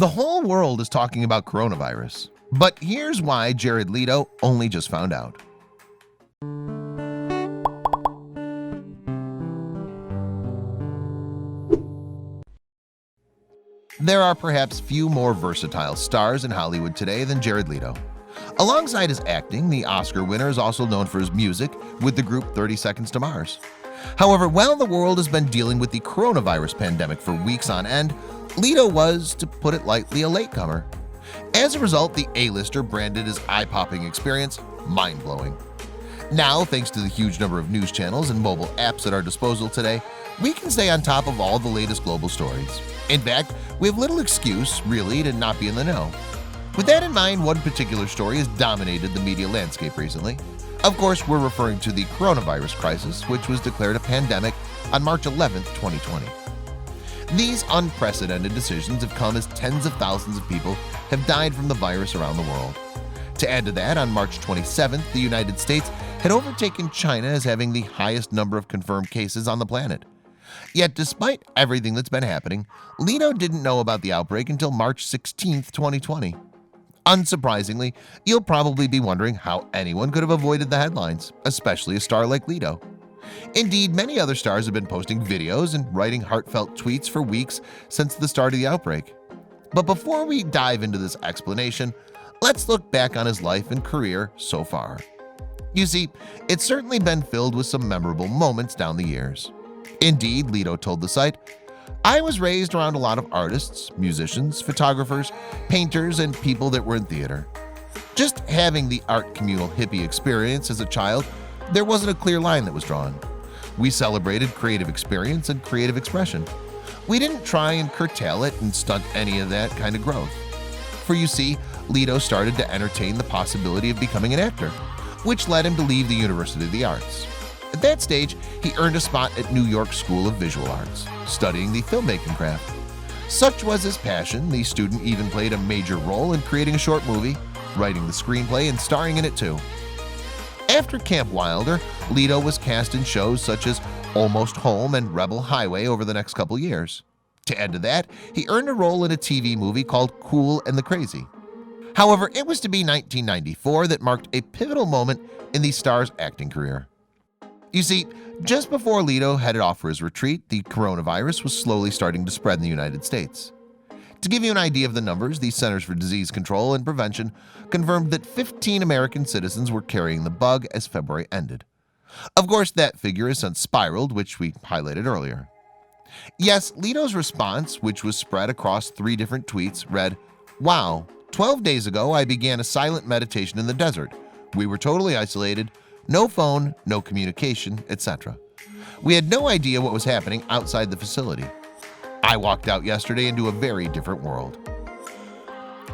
The whole world is talking about coronavirus, but here's why Jared Leto only just found out. There are perhaps few more versatile stars in Hollywood today than Jared Leto. Alongside his acting, the Oscar winner is also known for his music with the group 30 Seconds to Mars. However, while the world has been dealing with the coronavirus pandemic for weeks on end, Leto was, to put it lightly, a latecomer. As a result, the A-lister branded his eye-popping experience mind-blowing. Now, thanks to the huge number of news channels and mobile apps at our disposal today, we can stay on top of all the latest global stories. In fact, we have little excuse, really, to not be in the know. With that in mind, one particular story has dominated the media landscape recently. Of course, we're referring to the coronavirus crisis, which was declared a pandemic on March 11, 2020. These unprecedented decisions have come as tens of thousands of people have died from the virus around the world. To add to that, on March 27th, the United States had overtaken China as having the highest number of confirmed cases on the planet. Yet, despite everything that's been happening, Leto didn't know about the outbreak until March 16, 2020. Unsurprisingly, you'll probably be wondering how anyone could have avoided the headlines, especially a star like Leto. Indeed, many other stars have been posting videos and writing heartfelt tweets for weeks since the start of the outbreak. But before we dive into this explanation, let's look back on his life and career so far. You see, it's certainly been filled with some memorable moments down the years. Indeed, Leto told the site, "I was raised around a lot of artists, musicians, photographers, painters, and people that were in theater. Just having the art communal hippie experience as a child, there wasn't a clear line that was drawn. We celebrated creative experience and creative expression. We didn't try and curtail it and stunt any of that kind of growth." For you see, Leto started to entertain the possibility of becoming an actor, which led him to leave the University of the Arts. At that stage, he earned a spot at New York School of Visual Arts, studying the filmmaking craft. Such was his passion, the student even played a major role in creating a short movie, writing the screenplay, and starring in it too. After Camp Wilder, Leto was cast in shows such as Almost Home and Rebel Highway over the next couple years. To add to that, he earned a role in a TV movie called Cool and the Crazy. However, it was to be 1994 that marked a pivotal moment in the star's acting career. You see, just before Leto headed off for his retreat, the coronavirus was slowly starting to spread in the United States. To give you an idea of the numbers, the Centers for Disease Control and Prevention confirmed that 15 American citizens were carrying the bug as February ended. Of course, that figure has since spiraled, which we highlighted earlier. Yes, Leto's response, which was spread across 3 different tweets, read, "Wow, 12 days ago I began a silent meditation in the desert. We were totally isolated. No phone, no communication, etc. We had no idea what was happening outside the facility. I walked out yesterday into a very different world."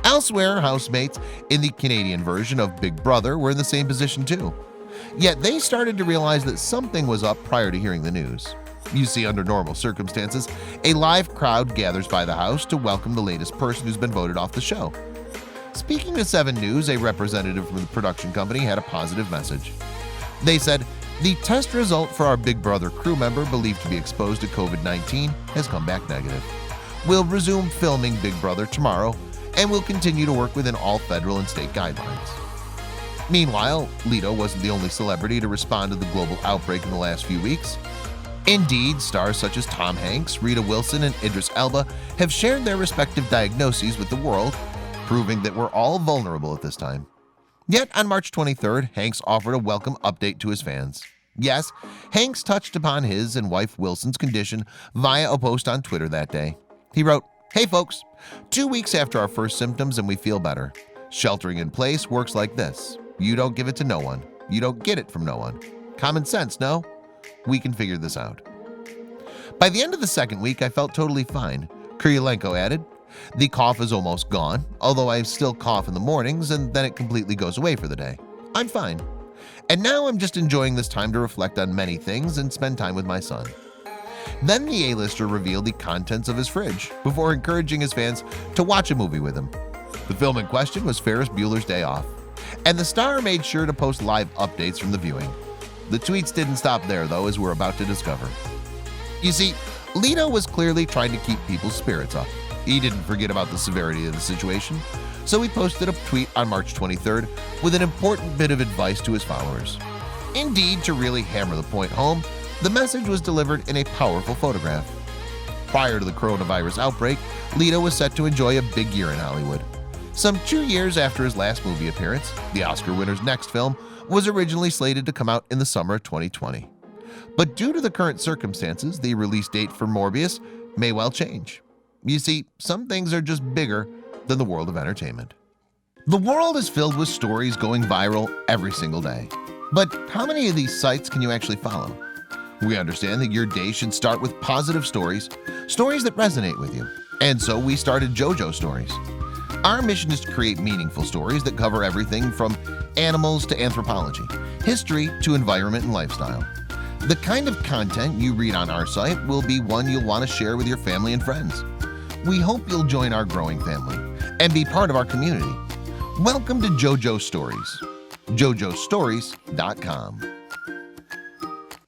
Elsewhere, housemates in the Canadian version of Big Brother were in the same position too. Yet they started to realize that something was up prior to hearing the news. You see, under normal circumstances, a live crowd gathers by the house to welcome the latest person who's been voted off the show. Speaking to 7 News, a representative from the production company had a positive message. They said, "The test result for our Big Brother crew member believed to be exposed to COVID-19 has come back negative. We'll resume filming Big Brother tomorrow, and we'll continue to work within all federal and state guidelines." Meanwhile, Leto wasn't the only celebrity to respond to the global outbreak in the last few weeks. Indeed, stars such as Tom Hanks, Rita Wilson, and Idris Elba have shared their respective diagnoses with the world, proving that we're all vulnerable at this time. Yet on March 23rd, Hanks offered a welcome update to his fans. Yes, Hanks touched upon his and wife Wilson's condition via a post on Twitter that day. He wrote, "Hey folks, 2 weeks after our first symptoms and we feel better. Sheltering in place works like this. You don't give it to no one. You don't get it from no one. Common sense, no? We can figure this out." By the end of the 2nd week, I felt totally fine. Kuryalenko added, "The cough is almost gone, although I still cough in the mornings and then it completely goes away for the day. I'm fine. And now I'm just enjoying this time to reflect on many things and spend time with my son." Then the A-lister revealed the contents of his fridge before encouraging his fans to watch a movie with him. The film in question was Ferris Bueller's Day Off, and the star made sure to post live updates from the viewing. The tweets didn't stop there though, as we're about to discover. You see, Leto was clearly trying to keep people's spirits up. He didn't forget about the severity of the situation, so he posted a tweet on March 23rd with an important bit of advice to his followers. Indeed, to really hammer the point home, the message was delivered in a powerful photograph. Prior to the coronavirus outbreak, Leto was set to enjoy a big year in Hollywood. Some 2 years after his last movie appearance, the Oscar winner's next film was originally slated to come out in the summer of 2020. But due to the current circumstances, the release date for Morbius may well change. You see, some things are just bigger than the world of entertainment. The world is filled with stories going viral every single day. But how many of these sites can you actually follow? We understand that your day should start with positive stories, stories that resonate with you. And so we started JoJo Stories. Our mission is to create meaningful stories that cover everything from animals to anthropology, history to environment and lifestyle. The kind of content you read on our site will be one you'll want to share with your family and friends. We hope you'll join our growing family and be part of our community. Welcome to JoJo Stories, jojostories.com.